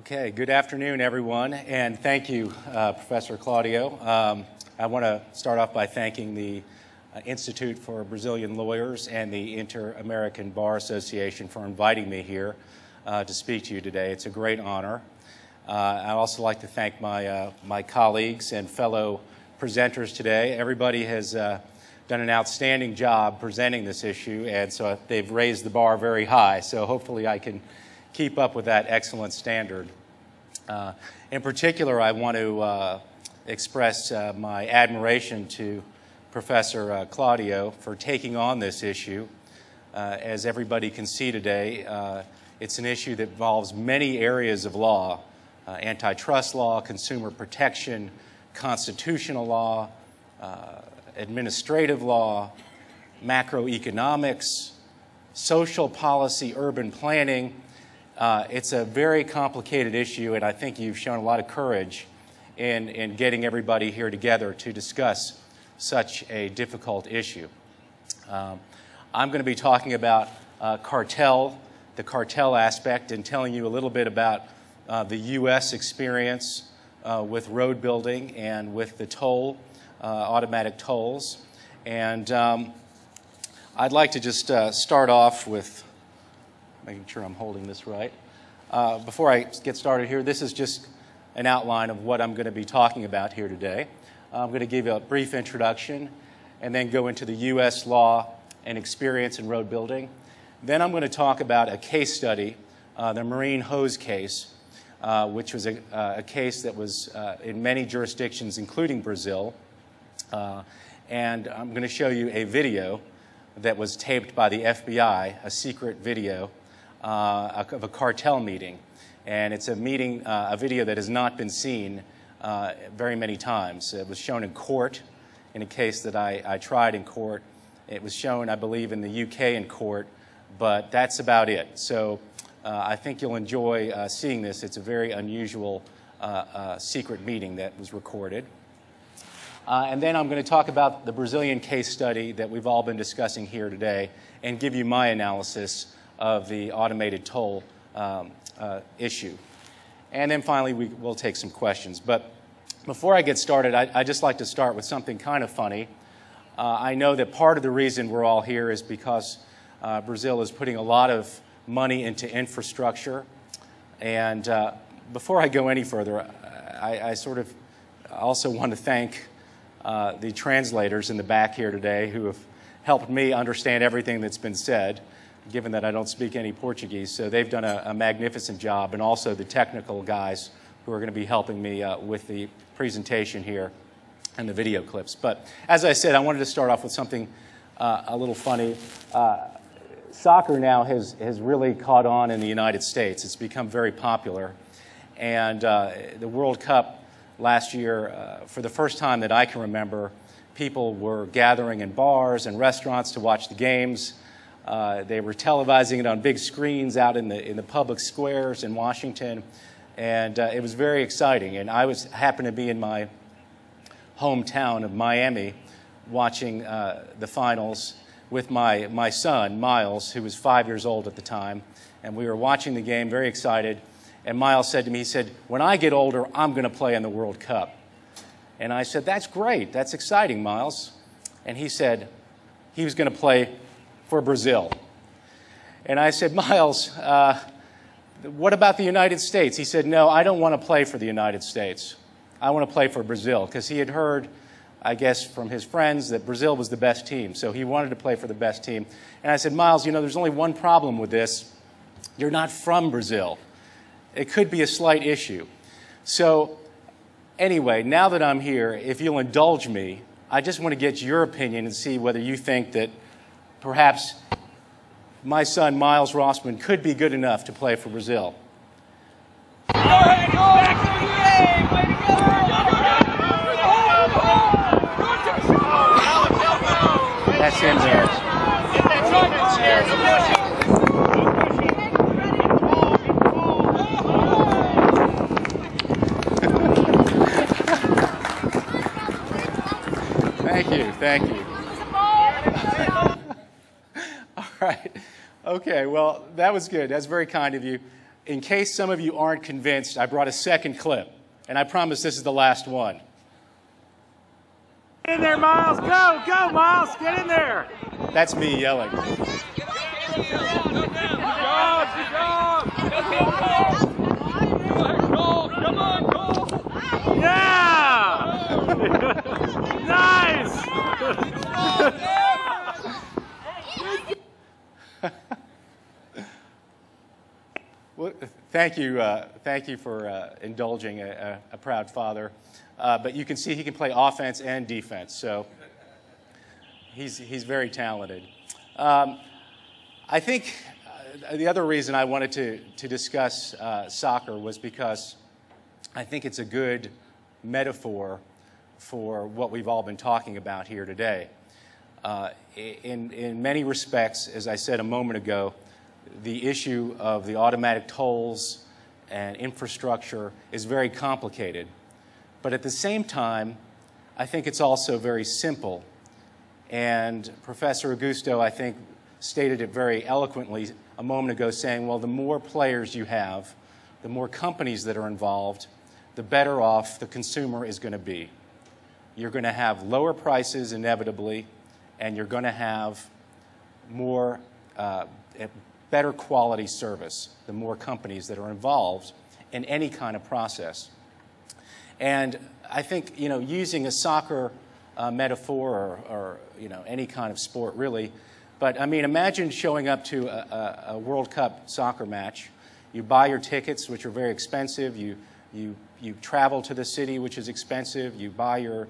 Okay, good afternoon, everyone, and thank you, Professor Claudio. I want to start off by thanking the Institute for Brazilian Lawyers and the Inter-American Bar Association for inviting me here to speak to you today. It's a great honor. I'd also like to thank my colleagues and fellow presenters today. Everybody has done an outstanding job presenting this issue, and so they've raised the bar very high, so hopefully I can keep up with that excellent standard. In particular, I want to express my admiration to Professor Claudio for taking on this issue. As everybody can see today, it's an issue that involves many areas of law: antitrust law, consumer protection, constitutional law, administrative law, macroeconomics, social policy, urban planning. It's a very complicated issue, and I think you've shown a lot of courage in getting everybody here together to discuss such a difficult issue. I'm going to be talking about the cartel aspect, and telling you a little bit about the U.S. experience with road building and with the automatic tolls. And I'd like to just start off with making sure I'm holding this right. Before I get started here, this is just an outline of what I'm going to be talking about here today. I'm going to give you a brief introduction and then go into the U.S. law and experience in road building. Then I'm going to talk about a case study, the marine hose case, which was a case that was in many jurisdictions, including Brazil. And I'm going to show you a video that was taped by the FBI, a secret video of a cartel meeting. And it's a video that has not been seen very many times. It was shown in court in a case that I tried in court. It was shown, I believe, in the UK in court, but that's about it. So I think you'll enjoy seeing this. It's a very unusual secret meeting that was recorded. And then I'm going to talk about the Brazilian case study that we've all been discussing here today and give you my analysis of the automated toll issue. And then finally, we'll take some questions. But before I get started, I'd just like to start with something kind of funny. I know that part of the reason we're all here is because Brazil is putting a lot of money into infrastructure. And before I go any further, I sort of also want to thank the translators in the back here today who have helped me understand everything that's been said, given that I don't speak any Portuguese. So they've done a magnificent job, and also the technical guys who are going to be helping me with the presentation here and the video clips. But as I said, I wanted to start off with something a little funny. Soccer now has really caught on in the United States. It's become very popular. And the World Cup last year, for the first time that I can remember, people were gathering in bars and restaurants to watch the games. They were televising it on big screens out in the public squares in Washington, and it was very exciting. And I happened to be in my hometown of Miami watching the finals with my son, Miles, who was 5 years old at the time, and we were watching the game, very excited. And Miles said to me, he said, "When I get older, I'm going to play in the World Cup." And I said, "That's great. That's exciting, Miles." And he said he was going to play for Brazil. And I said, "Miles, what about the United States?" He said, "No, I don't want to play for the United States. I want to play for Brazil," because he had heard, I guess, from his friends that Brazil was the best team. So he wanted to play for the best team. And I said, "Miles, you know, there's only one problem with this. You're not from Brazil. It could be a slight issue." So anyway, now that I'm here, if you'll indulge me, I just want to get your opinion and see whether you think that perhaps my son, Miles Rosman, could be good enough to play for Brazil. That's him there. Thank you. All right. Okay, well, that was good. That's very kind of you. in case some of you aren't convinced, I brought a second clip, and I promise this is the last one. Get in there, Miles. Go, go, Miles. Get in there. That's me yelling. Good job, good job. Come on, Cole. Yeah. Nice. Well, thank you for indulging a proud father. But you can see he can play offense and defense, so he's very talented. I think the other reason I wanted to discuss soccer was because I think it's a good metaphor for what we've all been talking about here today. In many respects, as I said a moment ago, the issue of the automatic tolls and infrastructure is very complicated. But at the same time, I think it's also very simple. And Professor Augusto, I think, stated it very eloquently a moment ago, saying, well, the more players you have, the more companies that are involved, the better off the consumer is going to be. You're going to have lower prices inevitably, and you're going to have more better quality service, the more companies that are involved in any kind of process. And I think, using a soccer metaphor or any kind of sport really, but I mean, imagine showing up to a World Cup soccer match. You buy your tickets, which are very expensive. You travel to the city, which is expensive. You buy your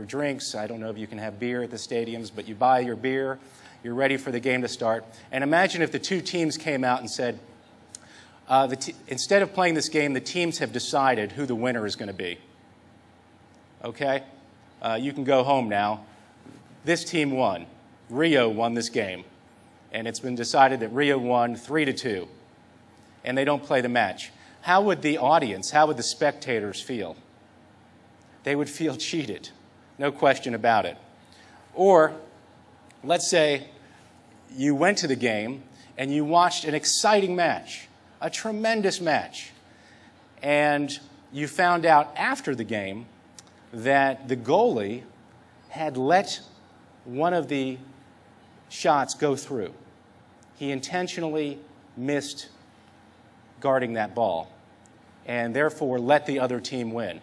drinks. I don't know if you can have beer at the stadiums, but you buy your beer. You're ready for the game to start. And imagine if the two teams came out and said, instead of playing this game, the teams have decided who the winner is going to be. Okay? You can go home now. This team won. Rio won this game. And it's been decided that Rio won 3-2. And they don't play the match. How would the audience, how would the spectators feel? They would feel cheated. No question about it. Or, let's say you went to the game and you watched an exciting match, a tremendous match, and you found out after the game that the goalie had let one of the shots go through. He intentionally missed guarding that ball and therefore let the other team win.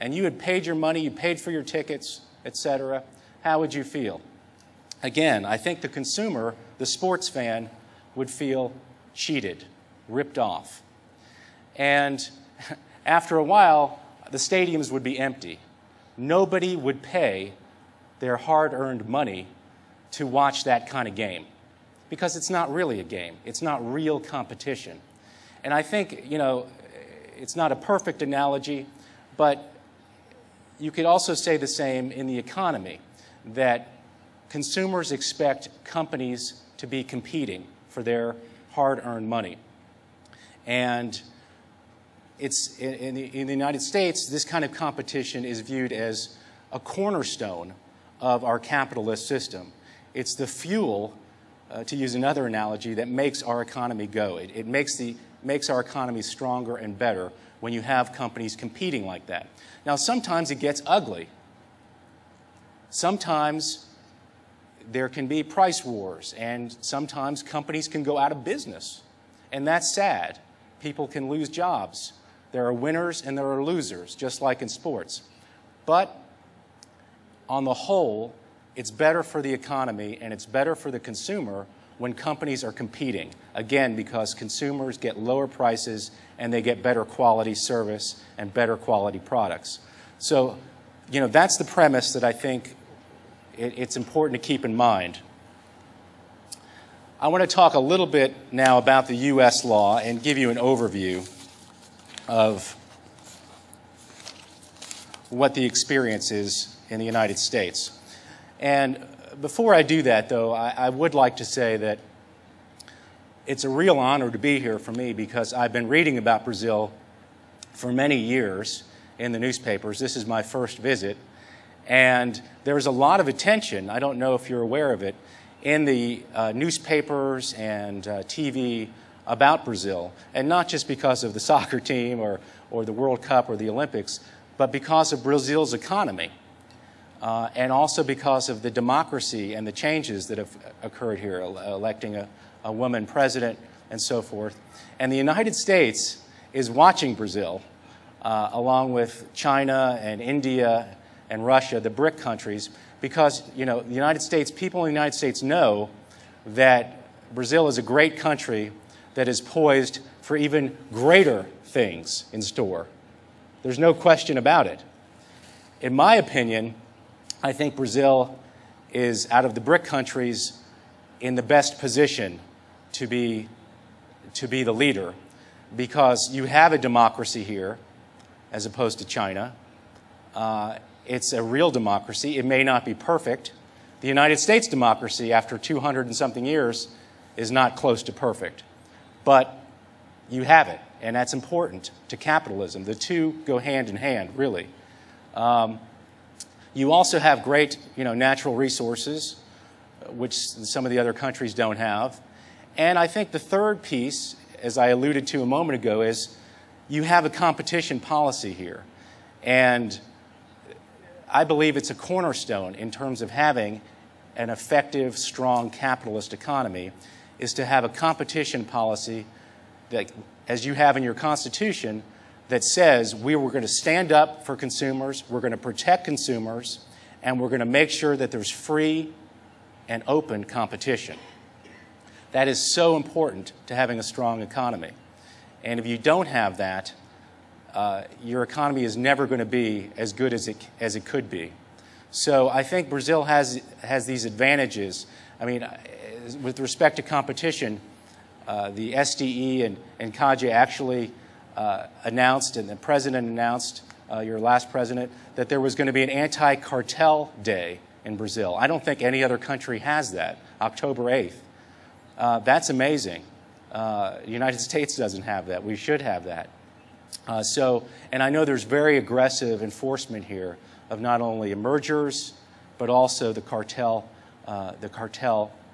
And you had paid your money, you paid for your tickets, etc. How would you feel? Again, I think the consumer, the sports fan, would feel cheated, ripped off. And after a while, the stadiums would be empty. Nobody would pay their hard-earned money to watch that kind of game because it's not really a game. It's not real competition. And I think, it's not a perfect analogy, but you could also say the same in the economy, that consumers expect companies to be competing for their hard-earned money. And it's, in the United States, this kind of competition is viewed as a cornerstone of our capitalist system. It's the fuel, to use another analogy, that makes our economy go. It makes our economy stronger and better when you have companies competing like that. Now, sometimes it gets ugly. Sometimes there can be price wars, and sometimes companies can go out of business. And that's sad. People can lose jobs. There are winners and there are losers, just like in sports. But on the whole, it's better for the economy and it's better for the consumer when companies are competing. Again, because consumers get lower prices and they get better quality service and better quality products. So, that's the premise that I think it's important to keep in mind. I want to talk a little bit now about the U.S. law and give you an overview of what the experience is in the United States. And before I do that, though, I would like to say that it's a real honor to be here for me because I've been reading about Brazil for many years in the newspapers. This is my first visit. And there's a lot of attention, I don't know if you're aware of it, in the newspapers and TV about Brazil, and not just because of the soccer team or the World Cup or the Olympics, but because of Brazil's economy, and also because of the democracy and the changes that have occurred here, electing a woman president and so forth. And the United States is watching Brazil, along with China and India and Russia, the BRIC countries, because the United States, people in the United States know that Brazil is a great country that is poised for even greater things in store. There's no question about it. In my opinion, I think Brazil is, out of the BRIC countries, in the best position to be the leader, because you have a democracy here as opposed to China. It's a real democracy. It may not be perfect. The United States democracy, after 200 and something years, is not close to perfect. But you have it, and that's important to capitalism. The two go hand in hand, really. You also have great, natural resources, which some of the other countries don't have. And I think the third piece, as I alluded to a moment ago, is you have a competition policy here. And I believe it's a cornerstone in terms of having an effective, strong capitalist economy, is to have a competition policy that, as you have in your Constitution, that says we were going to stand up for consumers, we're going to protect consumers, and we're going to make sure that there's free and open competition. That is so important to having a strong economy. And if you don't have that, your economy is never going to be as good as it could be. So I think Brazil has these advantages. I mean, with respect to competition, the SDE and CAGE actually announced, and the president announced, your last president, that there was going to be an anti-cartel day in Brazil. I don't think any other country has that, October 8th. That's amazing. The United States doesn't have that. We should have that. And I know there's very aggressive enforcement here of not only mergers, but also the cartel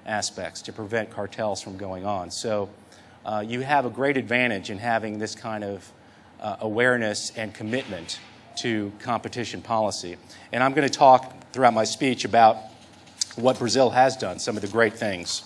aspects to prevent cartels from going on. So you have a great advantage in having this kind of awareness and commitment to competition policy. And I'm going to talk throughout my speech about what Brazil has done, some of the great things.